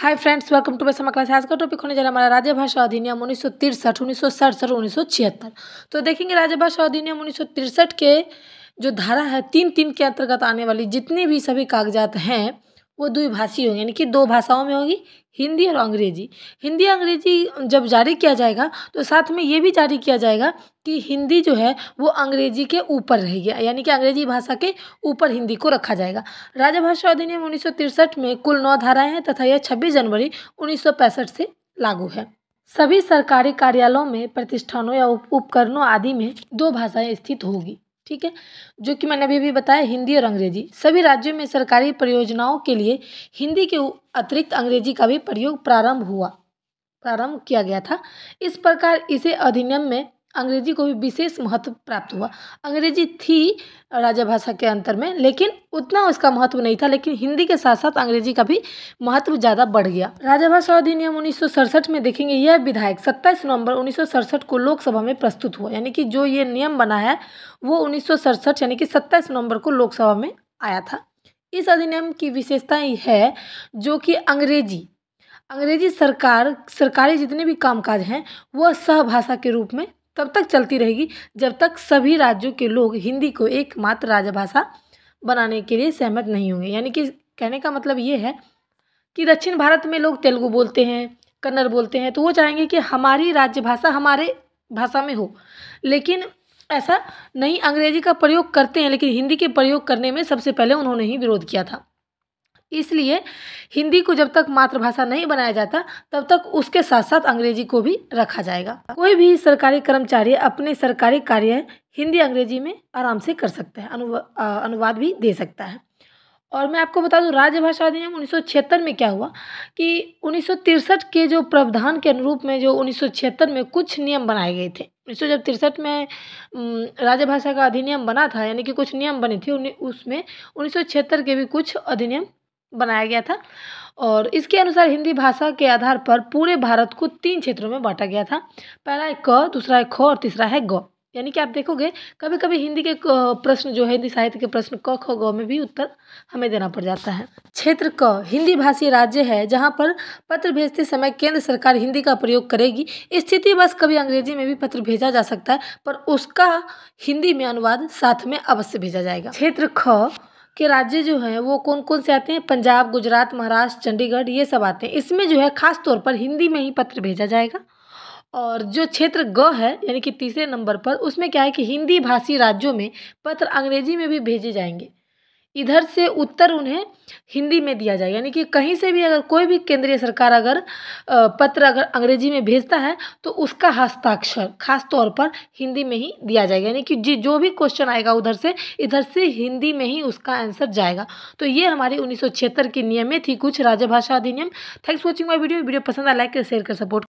Hi friends, welcome to my summer class. आज का topic होने जा रहा है हमारा राज्य भाषा अधिनियम 1963, 1967 और 1976। तो देखेंगे राज्य भाषा अधिनियम 1963 के जो धारा है 3(3) के अंतर्गत आने वाली जितनी भी सभी कागजात हैं वो द्विभाषी होंगे, यानी कि दो भाषाओं में होगी, हिंदी और अंग्रेजी। हिंदी अंग्रेजी जब जारी किया जाएगा तो साथ में ये भी जारी किया जाएगा कि हिंदी जो है वो अंग्रेजी के ऊपर रहेगी, यानी कि अंग्रेजी भाषा के ऊपर हिंदी को रखा जाएगा। राज्य भाषा अधिनियम 1963 में कुल 9 धाराएं हैं तथा यह 26 जनवरी 1965 से लागू है। सभी सरकारी कार्यालयों में, प्रतिष्ठानों या उपकरणों आदि में 2 भाषाएं स्थित होगी, ठीक है, जो कि मैंने अभी बताया, हिंदी और अंग्रेजी। सभी राज्यों में सरकारी परियोजनाओं के लिए हिंदी के अतिरिक्त अंग्रेजी का भी प्रयोग प्रारंभ किया गया था। इस प्रकार इसे अधिनियम में अंग्रेजी को भी विशेष महत्व प्राप्त हुआ। अंग्रेजी थी राजभाषा के अंतर में, लेकिन उतना उसका महत्व नहीं था, लेकिन हिंदी के साथ साथ अंग्रेजी का भी महत्व ज़्यादा बढ़ गया। राजभाषा अधिनियम 1967 में देखेंगे, यह विधेयक 27 नवंबर 1967 को लोकसभा में प्रस्तुत हुआ, यानी कि जो ये नियम बना है वो 1967 यानी कि 27 नवंबर को लोकसभा में आया था। इस अधिनियम की विशेषता है जो कि अंग्रेजी सरकारी जितने भी कामकाज हैं वह सहभाषा के रूप में तब तक चलती रहेगी जब तक सभी राज्यों के लोग हिंदी को एकमात्र राजभाषा बनाने के लिए सहमत नहीं होंगे। यानी कि कहने का मतलब ये है कि दक्षिण भारत में लोग तेलुगु बोलते हैं, कन्नड़ बोलते हैं, तो वो चाहेंगे कि हमारी राज्य भाषा हमारे भाषा में हो, लेकिन ऐसा नहीं। अंग्रेजी का प्रयोग करते हैं, लेकिन हिंदी के प्रयोग करने में सबसे पहले उन्होंने ही विरोध किया था। इसलिए हिंदी को जब तक मातृभाषा नहीं बनाया जाता तब तक उसके साथ साथ अंग्रेजी को भी रखा जाएगा। कोई भी सरकारी कर्मचारी अपने सरकारी कार्य हिंदी अंग्रेजी में आराम से कर सकता है, अनुवाद भी दे सकता है। और मैं आपको बता दूं, राज्य भाषा अधिनियम 1976 में क्या हुआ कि 1963 के जो प्रावधान के अनुरूप में जो 1976 में कुछ नियम बनाए गए थे। 1963 में राज्य भाषा का अधिनियम बना था, यानी कि कुछ नियम बने थे, उसमें 1976 के भी कुछ अधिनियम बनाया गया था। और इसके अनुसार हिंदी भाषा के आधार पर पूरे भारत को 3 क्षेत्रों में बांटा गया था। पहला है क, दूसरा है ख और तीसरा है ग। यानी कि आप देखोगे कभी कभी हिंदी के प्रश्न जो है, हिंदी साहित्य के प्रश्न क, ख, ग में भी उत्तर हमें देना पड़ जाता है। क्षेत्र क हिंदी भाषी राज्य है जहां पर पत्र भेजते समय केंद्र सरकार हिंदी का प्रयोग करेगी। स्थिति बस कभी अंग्रेजी में भी पत्र भेजा जा सकता है, पर उसका हिंदी में अनुवाद साथ में अवश्य भेजा जाएगा। क्षेत्र ख के राज्य जो हैं वो कौन कौन से आते हैं? पंजाब, गुजरात, महाराष्ट्र, चंडीगढ़, ये सब आते हैं। इसमें जो है खास तौर पर हिंदी में ही पत्र भेजा जाएगा। और जो क्षेत्र ग है, यानी कि तीसरे नंबर पर, उसमें क्या है कि हिंदी भाषी राज्यों में पत्र अंग्रेजी में भी भेजे जाएंगे। इधर से उत्तर उन्हें हिंदी में दिया जाएगा, यानी कि कहीं से भी अगर कोई भी केंद्रीय सरकार अगर पत्र अगर अंग्रेजी में भेजता है तो उसका हस्ताक्षर खास तौर पर हिंदी में ही दिया जाएगा, यानी कि जो भी क्वेश्चन आएगा उधर से इधर से हिंदी में ही उसका आंसर जाएगा। तो ये हमारी 1976 की नियमें थी कुछ राज्य भाषा अधिनियम। Thanks for watching my video पसंद आए लाइक कर शेयर कर सपोर्ट